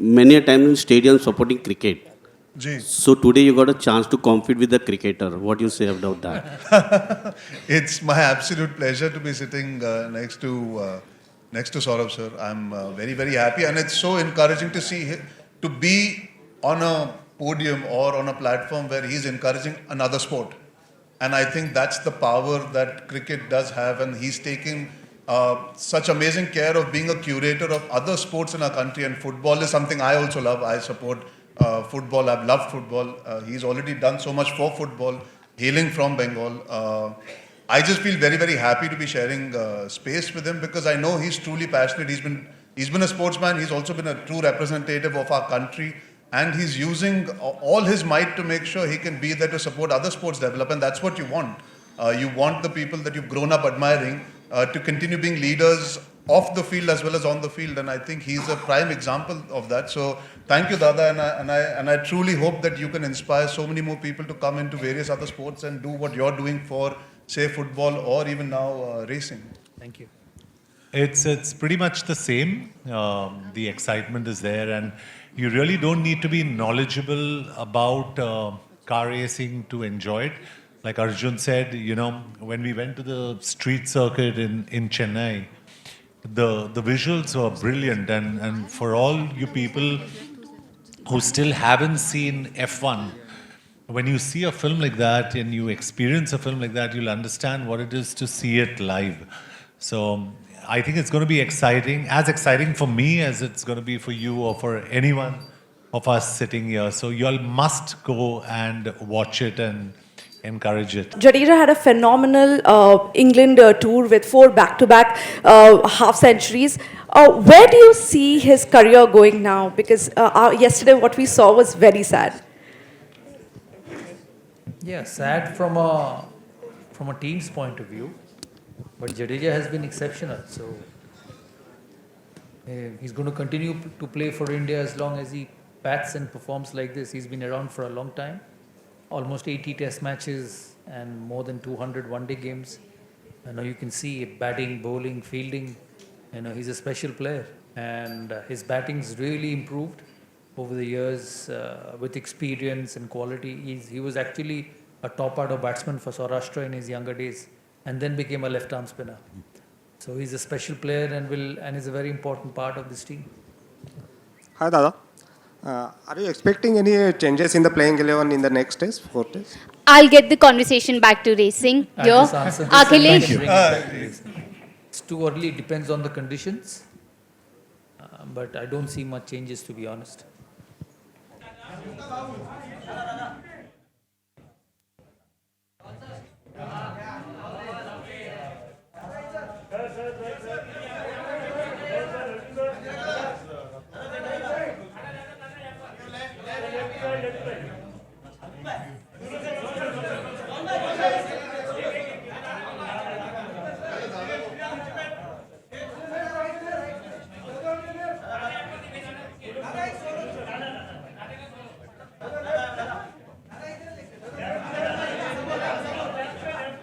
many a time in stadium supporting cricket. Ji. So today you got a chance to compete with the cricketer. What do you say about that? It's my absolute pleasure to be sitting next to Sourav sir. I'm very, very happy, and it's so encouraging to see him, to be on a podium or on a platform where he's encouraging another sport. And I think that's the power that cricket does have, and he's taking such amazing care of being a curator of other sports in our country, and football is something I also love. I support football. I've loved football. He's already done so much for football, hailing from Bengal. I just feel very, very happy to be sharing space with him because I know he's truly passionate. He's been a sportsman. He's also been a true representative of our country, and he's using all his might to make sure he can be there to support other sports develop. And that's what you want. You want the people that you've grown up admiring to continue being leaders off the field as well as on the field, and I think he's a prime example of that. So thank you, Dada, and I truly hope that you can inspire so many more people to come into various other sports and do what you're doing for, say, football or even now racing. Thank you. It's pretty much the same. The excitement is there, and you really don't need to be knowledgeable about car racing to enjoy it. Like Arjun said, when we went to the street circuit in Chennai, the visuals were brilliant, and for all you people who still haven't seen F1, when you see a film like that and you experience a film like that, you'll understand what it is to see it live. So I think it's going to be exciting, as exciting for me as it's going to be for you or for anyone of us sitting here. So you all must go and watch it and encourage it. Jadeja had a phenomenal England tour with 4 back-to-back half centuries. Where do you see his career going now? Because yesterday what we saw was very sad. Yeah, sad from a team's point of view, but Jadeja has been exceptional. So he's going to continue to play for India as long as he bats and performs like this. He's been around for a long time. Almost 80 test matches and more than 200 one-day games. You can see batting, bowling, fielding. He's a special player, and his batting's really improved over the years with experience and quality. He was actually a top-order batsman for Saurashtra in his younger days, and then became a left-arm spinner. So he's a special player and is a very important part of this team. Hi, Dada. Are you expecting any changes in the playing 11 in the next test, 4 tests? I'll get the conversation back to racing. Akhilesh? It's too early, it depends on the conditions. But I don't see much changes, to be honest.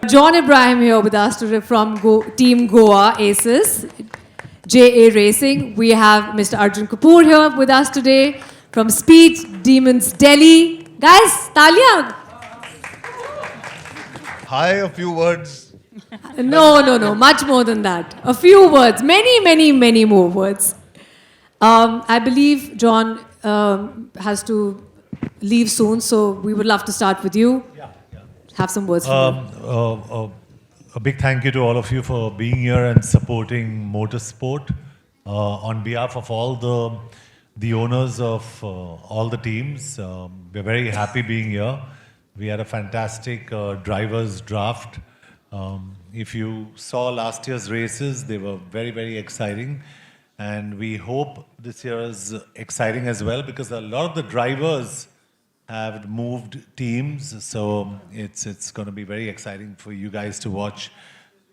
John Ibrahim here with us today from Team Goa Aces, JA Racing. We have Mr. Arjun Kapoor here with us today from Speed Demons Delhi. Guys, talia! Hi, a few words. No, much more than that. A few words, many more words. I believe John has to leave soon, so we would love to start with you. Have some words from you. A big thank you to all of you for being here and supporting Motorsport. On behalf of all the owners of all the teams, we're very happy being here. We had a fantastic drivers draft. If you saw last year's races, they were very, very exciting. And we hope this year is exciting as well, because a lot of the drivers have moved teams, so it's going to be very exciting for you guys to watch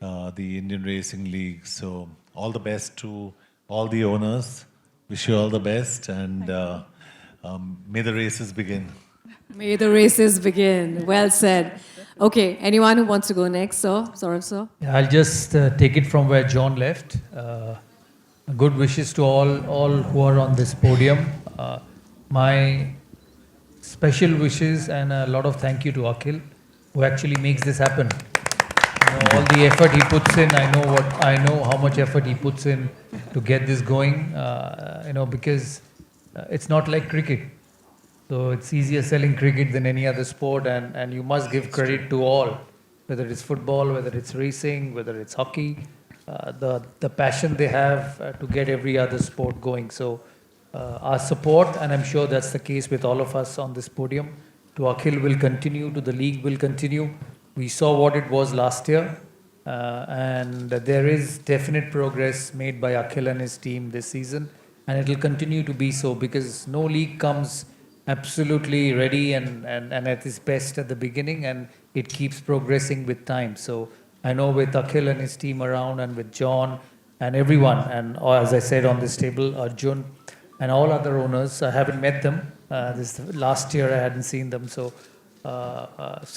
the Indian Racing League. So all the best to all the owners. Wish you all the best, and may the races begin. May the races begin. Well said. Okay, anyone who wants to go next, sir? Sourav, sir? Yeah, I'll just take it from where John left. Good wishes to all who are on this podium. My special wishes and a lot of thank you to Akhil, who actually makes this happen. All the effort he puts in, I know how much effort he puts in to get this going. Because it's not like cricket. So it's easier selling cricket than any other sport, and you must give credit to all, whether it's football, whether it's racing, whether it's hockey, the passion they have to get every other sport going. So our support, and I'm sure that's the case with all of us on this podium, to Akhil will continue, to the league will continue. We saw what it was last year, and there is definite progress made by Akhil and his team this season, and it will continue to be so, because no league comes absolutely ready and at its best at the beginning, and it keeps progressing with time. So I know with Akhil and his team around, and with John and everyone, and as I said on this table, Arjun and all other owners, I haven't met them. This last year I hadn't seen them. So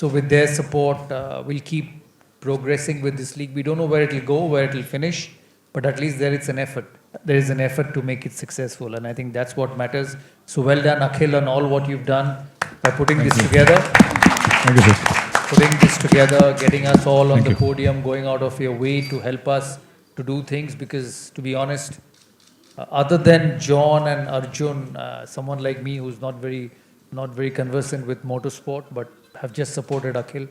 with their support, we'll keep progressing with this league. We don't know where it will go, where it will finish, but at least there is an effort. There is an effort to make it successful, and I think that's what matters. So well done, Akhil, on all what you've done by putting this together. Thank you, sir. Putting this together, getting us all on the podium, going out of your way to help us to do things, because to be honest, other than John and Arjun, someone like me who's not very conversant with motorsport, but have just supported Akhil,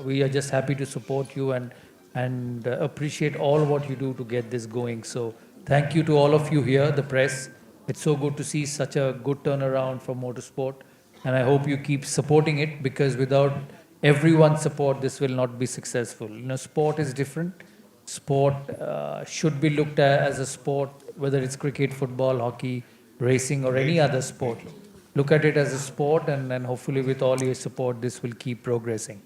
we are just happy to support you and appreciate all what you do to get this going. So thank you to all of you here, the press. It's so good to see such a good turnaround for motorsport, and I hope you keep supporting it, because without everyone's support, this will not be successful. Sport is different. Sport should be looked at as a sport, whether it's cricket, football, hockey, racing, or any other sport. Look at it as a sport, and hopefully with all your support, this will keep progressing.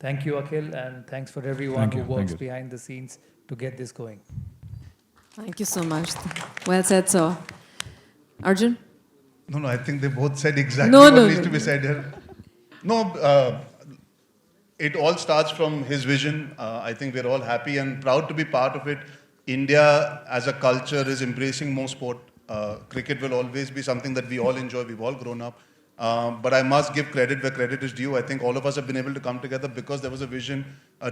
Thank you, Akhil, and thanks for everyone who works behind the scenes to get this going. Thank you so much. Well said, sir. Arjun? No, I think they both said exactly No, what no, needs no. to be said here. No, it all starts from his vision. I think we're all happy and proud to be part of it. India as a culture is embracing more sport. Cricket will always be something that we all enjoy. We've all grown up. But I must give credit where credit is due. I think all of us have been able to come together because there was a vision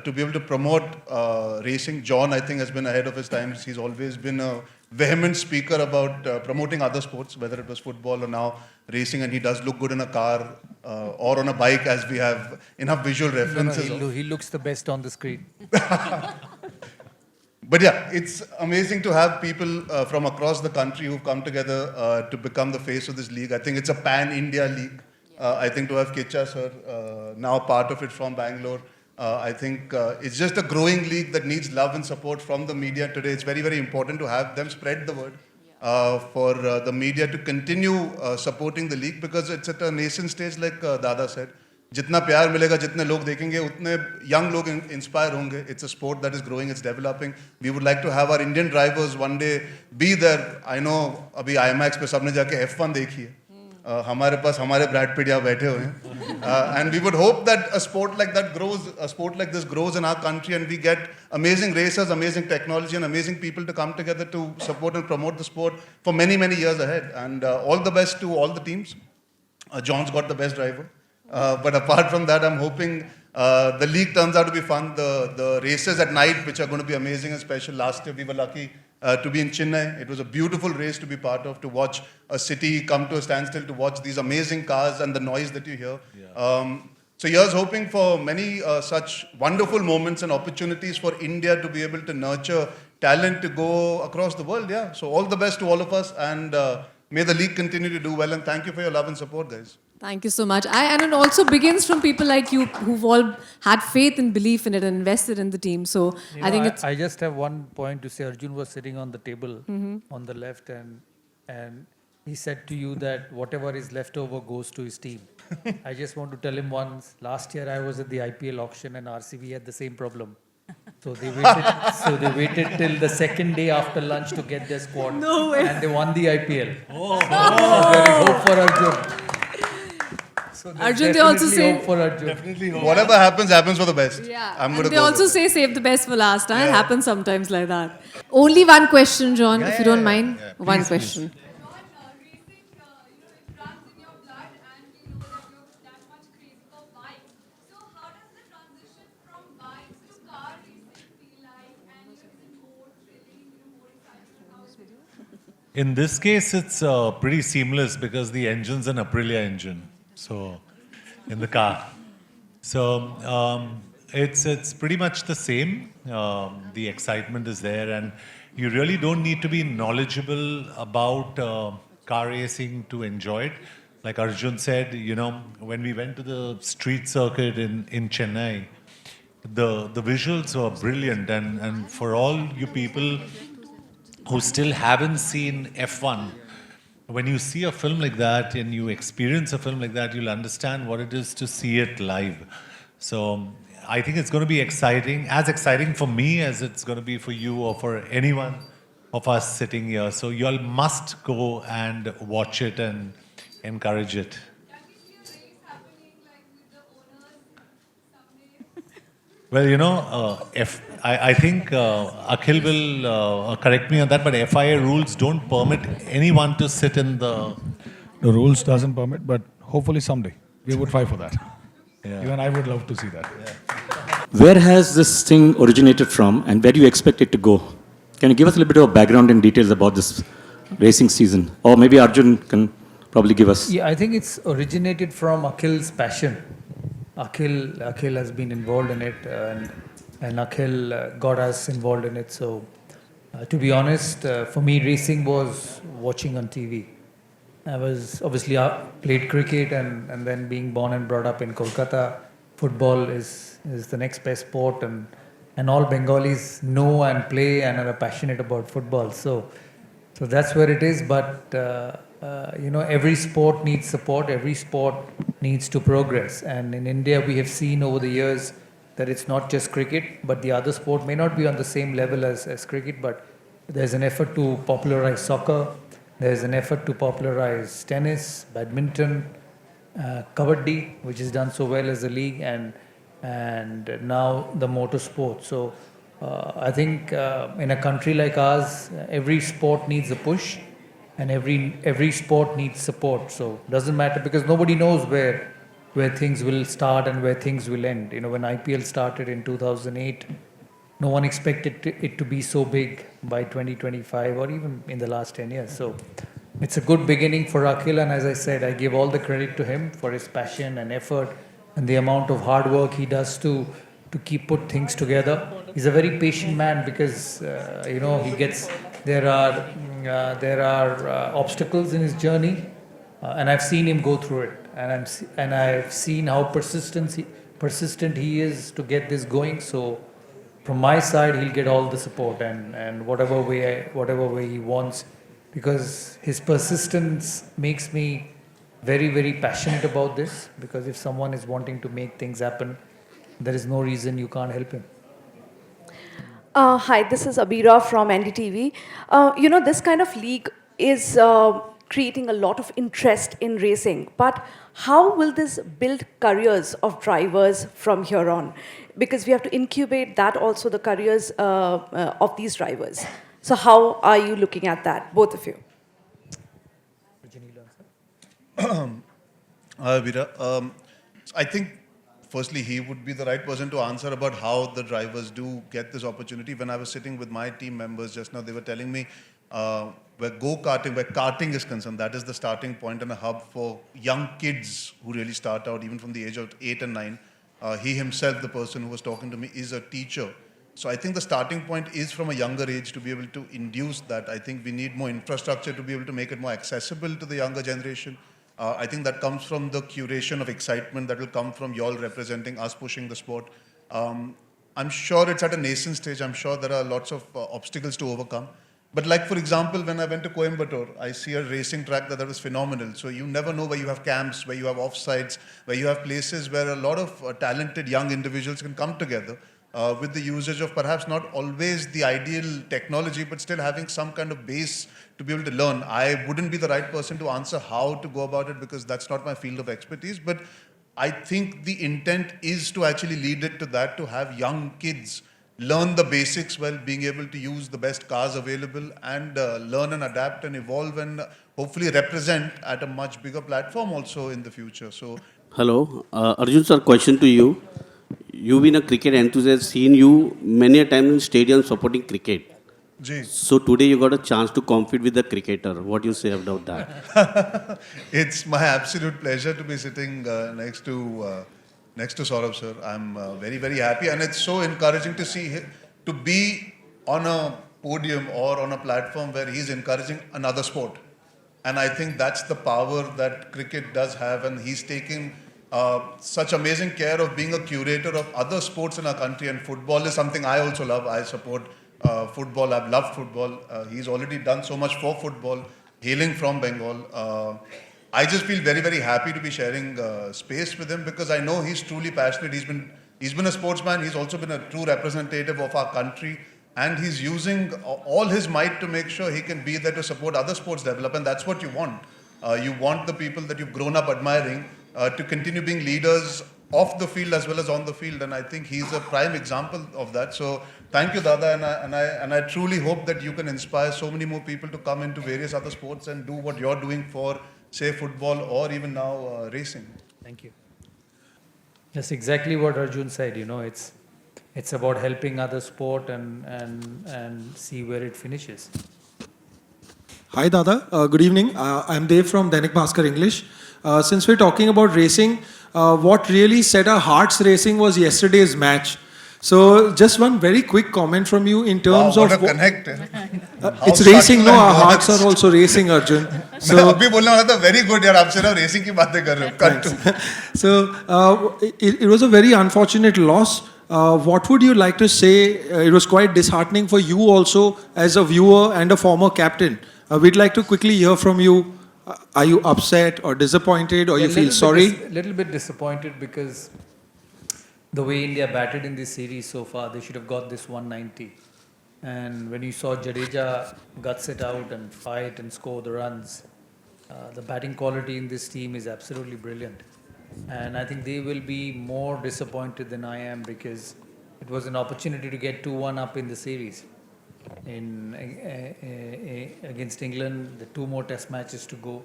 to be able to promote racing. John, I think, has been ahead of his times. He's always been a vehement speaker about promoting other sports, whether it was football or now racing, and he does look good in a car or on a bike, as we have enough visual references. He looks the best on the screen. But yeah, it's amazing to have people from across the country who've come together to become the face of this league. I think it's a pan-India league. I think to have Kicha sir now part of it from Bangalore, I think it's just a growing league that needs love and support from the media today. It's very, very important to have them spread the word for the media to continue supporting the league, because it's at a nascent stage, like Dada said. जितना प्यार मिलेगा, जितने लोग देखेंगे, उतने young लोग inspire होंगे. It's a sport that is growing, it's developing. We would like to have our Indian drivers one day be there. I know अभी IMAX पे सबने जाके F1 देखी है. हमारे पास हमारे Brad Pitt यहाँ बैठे हुए हैं. And we would hope that a sport like that grows, a sport like this grows in our country, and we get amazing racers, amazing technology, and amazing people to come together to support and promote the sport for many, many years ahead. And all the best to all the teams. John's got the best driver. But apart from that, I'm hoping the league turns out to be fun. The races at night, which are going to be amazing and special. Last year, we were lucky to be in Chennai. It was a beautiful race to be part of, to watch a city come to a standstill, to watch these amazing cars and the noise that you hear. Yeah. So here's hoping for many such wonderful moments and opportunities for India to be able to nurture talent to go across the world. Yeah. So all the best to all of us, and may the league continue to do well. And thank you for your love and support, guys. Thank you so much. And it also begins from people like you who've all had faith and belief in it and invested in the team. So I think it's... I just have one point to say. Arjun was sitting on the table on the left, and he said to you that whatever is left over goes to his team. I just want to tell him once, last year I was at the IPL auction and RCB had the same problem. So they waited till the second day after lunch to get their squad. No way. And they won the IPL. So there is hope for Arjun. So there's Arjun, they also definitely say- hope for Arjun. Definitely hope. Whatever happens, happens for the best. Yeah. I'm And going to they go. also with say save the best for last. Huh? It Yeah. happens sometimes like that. Only one question, John, if you don't yeah, mind. yeah. One Please, question. In this case, it's pretty seamless because the engine's an Aprilia engine. So, in the car. So, it's pretty much the same. The excitement is there, and you really don't need to be knowledgeable about car racing to enjoy it. Like Arjun said, when we went to the street circuit in Chennai, the visuals were brilliant, and for all you people who still haven't seen F1, when you see a film like that and you experience a film like that, you'll understand what it is to see it live. So I think it's going to be exciting, as exciting for me as it's going to be for you or for anyone of us sitting here. So you all must go and watch it and encourage it. Well, I think Akhil will correct me on that, but FIA rules don't permit anyone to sit in the... The rules doesn't permit, but hopefully someday we would try for that. Yeah. Even I would love to see that. Where has this thing originated from, and where do you expect it to go? Can you give us a little bit of background and details about this racing season? Or maybe Arjun can probably give us. Yeah, I think it's originated from Akhil's passion. Akhil has been involved in it, and Akhil got us involved in it. So, to be honest, for me, racing was watching on TV. I was obviously played cricket, and then being born and brought up in Kolkata, football is the next best sport, and all Bengalis know and play and are passionate about football. So that's where it is. But every sport needs support. Every sport needs to progress. And in India, we have seen over the years that it's not just cricket, but the other sport may not be on the same level as cricket, but there's an effort to popularize soccer. There's an effort to popularize tennis, badminton, kabaddi, which is done so well as a league, and now the motorsport. So I think in a country like ours, every sport needs a push, and every sport needs support. So it doesn't matter, because nobody knows where things will start and where things will end. When IPL started in 2008, no one expected it to be so big by 2025 or even in the last 10 years. So it's a good beginning for Akhil, and as I said, I give all the credit to him for his passion and effort and the amount of hard work he does to put things together. He's a very patient man, because there are obstacles in his journey, and I've seen him go through it, and I've seen how persistent he is to get this going. So from my side, he'll get all the support and whatever way he wants, because his persistence makes me very, very passionate about this, because if someone is wanting to make things happen, there is no reason you can't help him. Hi, this is Abira from NDTV. This kind of league is creating a lot of interest in racing, but how will this build careers of drivers from here on? Because we have to incubate that also, the careers of these drivers. So how are you looking at that, both of you? Veera, I think firstly he would be the right person to answer about how the drivers do get this opportunity. When I was sitting with my team members just now, they were telling me where karting is concerned, that is the starting point and a hub for young kids who really start out even from the age of 8 and 9. He himself, the person who was talking to me, is a teacher. So I think the starting point is from a younger age to be able to induce that. I think we need more infrastructure to be able to make it more accessible to the younger generation. I think that comes from the curation of excitement that will come from you all representing us, pushing the sport. I'm sure it's at a nascent stage. I'm sure there are lots of obstacles to overcome. But like, for example, when I went to Coimbatore, I see a racing track that was phenomenal. So you never know where you have camps, where you have offsites, where you have places where a lot of talented young individuals can come together. with the usage of perhaps not always the ideal technology, but still having some kind of base to be able to learn. I wouldn't be the right person to answer how to go about it because that's not my field of expertise, but I think the intent is to actually lead it to that, to have young kids learn the basics while being able to use the best cars available and learn and adapt and evolve and hopefully represent at a much bigger platform also in the future. So, hello, Arjun sir, question to you. You've been a cricket enthusiast, seen you many a time in stadiums supporting cricket. Ji. So today you got a chance to compete with the cricketer. What do you say about that? It's my absolute pleasure to be sitting next to Sourav sir. I'm very, very happy, and it's so encouraging to see him, to be on a podium or on a platform where he's encouraging another sport. And I think that's the power that cricket does have, and he's taking such amazing care of being a curator of other sports in our country, and football is something I also love. I support football. I've loved football. He's already done so much for football, hailing from Bengal. I just feel very, very happy to be sharing space with him because I know he's truly passionate. He's been a sportsman. He's also been a true representative of our country, and he's using all his might to make sure he can be there to support other sports development. That's what you want. You want the people that you've grown up admiring to continue being leaders off the field as well as on the field, and I think he's a prime example of that. So thank you, Dada, and I truly hope that you can inspire so many more people to come into various other sports and do what you're doing for, say, football or even now racing. Thank you. That's exactly what Arjun said. It's about helping other sport and see where it finishes. Hi Dada, good evening. I'm Dev from Dainik Bhaskar English. Since we're talking about racing, what really set our hearts racing was yesterday's match. So just one very quick comment from you in terms what of... a connect. It's racing, no, our hearts are also racing, Arjun. So, मैं अभी बोलने वाला था very good यार, आप सिर्फ racing की बातें कर रहे हो. Cut to. So it was a very unfortunate loss. What would you like to say? It was quite disheartening for you also as a viewer and a former captain. We'd like to quickly hear from you. Are you upset or disappointed or you feel sorry? A little bit disappointed because the way India batted in this series so far, they should have got this 190. And when you saw Jadeja guts it out and fight and score the runs, the batting quality in this team is absolutely brilliant. And I think they will be more disappointed than I am because it was an opportunity to get 2-1 up in the series. Against England, the 2 more test matches to go.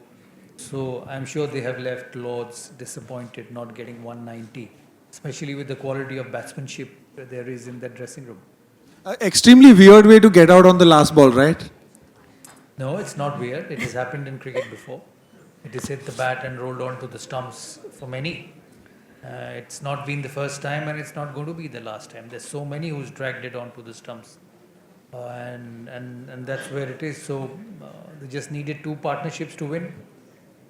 So I'm sure they have left Lords disappointed not getting 190, especially with the quality of batsmanship there is in that dressing room. Extremely weird way to get out on the last ball, right? No, it's not weird. It has happened in cricket before. It has hit the bat and rolled on to the stumps for many. It's not been the first time and it's not going to be the last time. There's so many who's dragged it onto the stumps. And that's where it is. So they just needed 2 partnerships to win.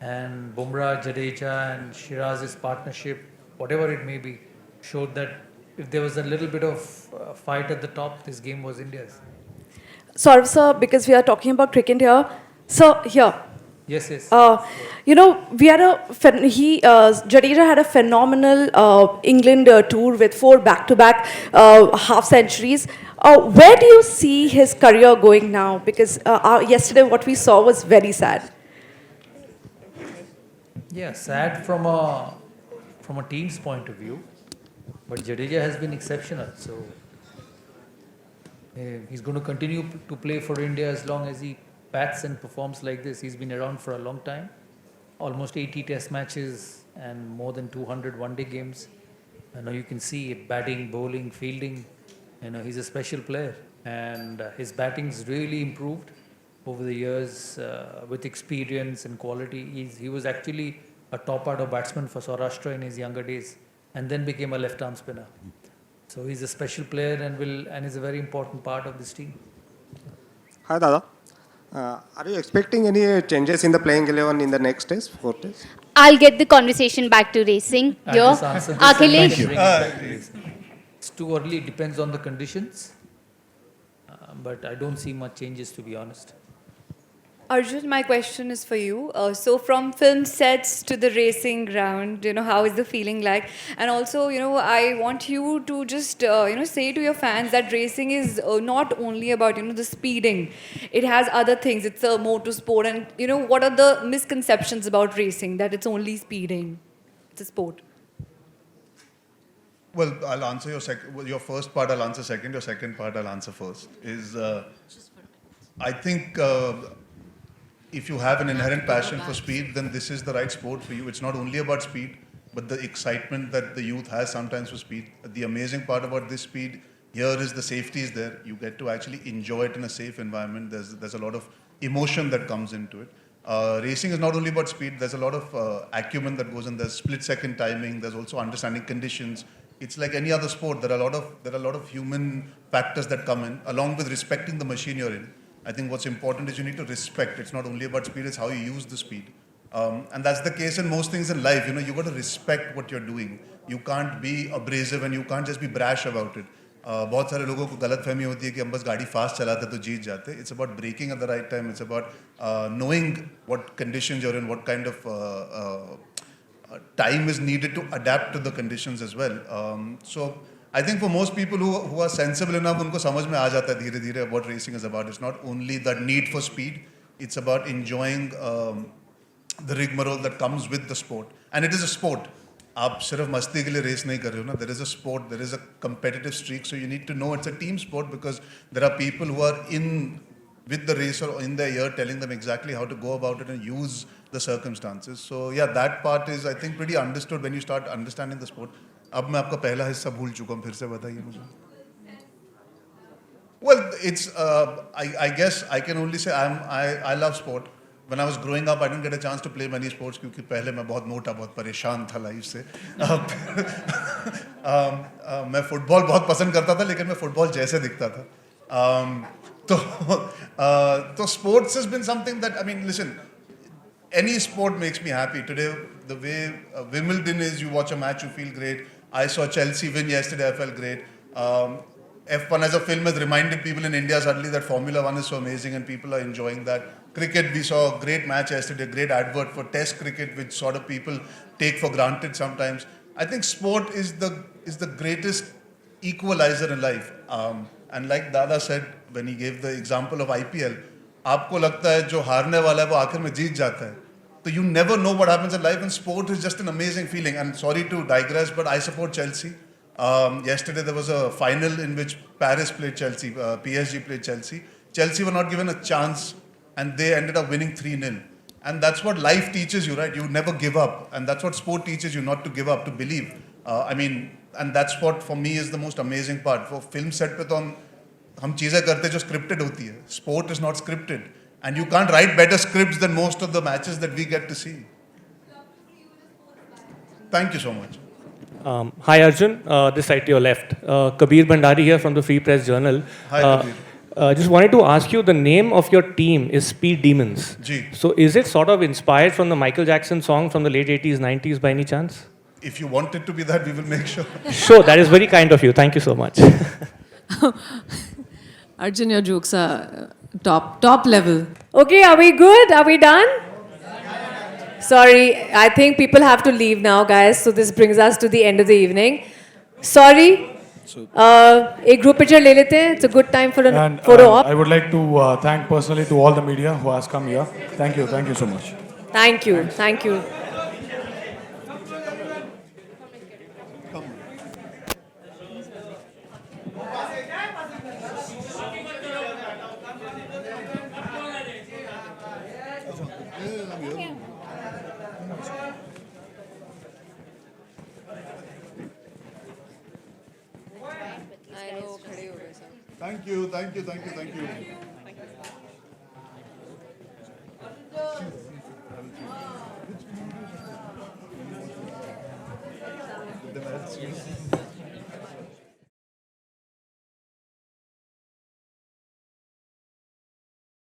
And Bumrah, Jadeja and Shiraz's partnership, whatever it may be, showed that if there was a little bit of fight at the top, this game was India's. Sourav sir, because we are talking about cricket here. So here. Yes, yes. We had Jadeja had a phenomenal England tour with 4 back-to-back half centuries. Where do you see his career going now? Because yesterday what we saw was very sad. Yeah, sad from a team's point of view, but Jadeja has been exceptional. So he's going to continue to play for India as long as he bats and performs like this. He's been around for a long time, almost 80 test matches and more than 200 one-day games. You can see it, batting, bowling, fielding. He's a special player, and his batting's really improved over the years with experience and quality. He was actually a top-order batsman for Saurashtra in his younger days, and then became a left-arm spinner. So he's a special player and is a very important part of this team. Hi, Dada. Are you expecting any changes in the playing 11 in the next test, 4 tests? I'll get the conversation back to racing. Akhilesh. It's too early, it depends on the conditions. But I don't see much changes, to be honest. Arjun, my question is for you. So, from film sets to the racing ground, how is the feeling like? And also, I want you to just, say to your fans that racing is not only about, the speeding. It has other things. It's a motorsport, and what are the misconceptions about racing? That it's only speeding. It's a sport. Well, I'll answer your first part. I'll answer second. Your second part, I'll answer first. I think if you have an inherent passion for speed, then this is the right sport for you. It's not only about speed, but the excitement that the youth has sometimes for speed. The amazing part about this speed here is the safety is there. You get to actually enjoy it in a safe environment. There's a lot of emotion that comes into it. Racing is not only about speed. There's a lot of acumen that goes in. There's split-second timing. There's also understanding conditions. It's like any other sport. There are a lot of human factors that come in, along with respecting the machine you're in. I think what's important is you need to respect. It's not only about speed, it's how you use the speed. And that's the case in most things in life. You got to respect what you're doing. You can't be abrasive and you can't just be brash about it. बहुत सारे लोगों को गलतफहमी होती है कि हम बस गाड़ी फास्ट चलाते तो जीत जाते. It's about braking at the right time. It's about knowing what conditions you're in, what kind of time is needed to adapt to the conditions as well. So I think for most people who are sensible enough, उनको समझ में आ जाता है धीरे धीरे what racing is about. It's not only the need for speed, it's about enjoying the rigmarole that comes with the sport. And it is a sport. आप सिर्फ मस्ती के लिए रेस नहीं कर रहे हो ना. There is a sport, there is a competitive streak, so you need to know it's a team sport because there are people who are in with the racer in their ear telling them exactly how to go about it and use the circumstances. So yeah, that part is I think pretty understood when you start understanding the sport. अब मैं आपका पहला हिस्सा भूल चुका हूँ, फिर से बताइए मुझे. Well, it's I guess I can only say I love sport. When I was growing up, I didn't get a chance to play many sports क्योंकि पहले मैं बहुत मोटा, बहुत परेशान था लाइफ से. मैं फुटबॉल बहुत पसंद करता था, लेकिन मैं फुटबॉल जैसे दिखता था. So sports has been something that, I mean, listen, any sport makes me happy. Today, the way Wimbledon is, you watch a match, you feel great. I saw Chelsea win yesterday, I felt great. F1 as a film has reminded people in India suddenly that Formula 1 is so amazing and people are enjoying that. Cricket, we saw a great match yesterday, great advert for Test cricket, which sort of people take for granted sometimes. I think sport is the greatest equalizer in life. And like Dada said when he gave the example of IPL, आपको लगता है जो हारने वाला है वो आखिर में जीत जाता है. So you never know what happens in life, and sport is just an amazing feeling. And sorry to digress, but I support Chelsea. Yesterday there was a final in which Paris played Chelsea, PSG played Chelsea. Chelsea were not given a chance and they ended up winning 3-0. And that's what life teaches you, right? You never give up. And that's what sport teaches you, not to give up, to believe. And that's what for me is the most amazing part. For film set पे तो हम चीज़ें करते जो scripted होती है. Sport is not scripted. And you can't write better scripts than most of the matches that we get to see. Thank you so much. Hi Arjun, this side to your left. Kabir Bhandari here from the Free Press Journal. Hi Kabir. Just wanted to ask you, the name of your team is Speed Demons. Ji. So is it sort of inspired from the Michael Jackson song from the late 80s, 90s by any chance? If you want it to be that, we will make sure. Sure, that is very kind of you. Thank you so much. Arjun, your jokes are top level. Okay, are we good? Are we done? Sorry, I think people have to leave now, guys. So this brings us to the end of the evening. Sorry. एक group picture ले लेते हैं. It's a good time for a photo op. I would like to thank personally to all the media who has come here. Thank you so much. Thank you. Thank you.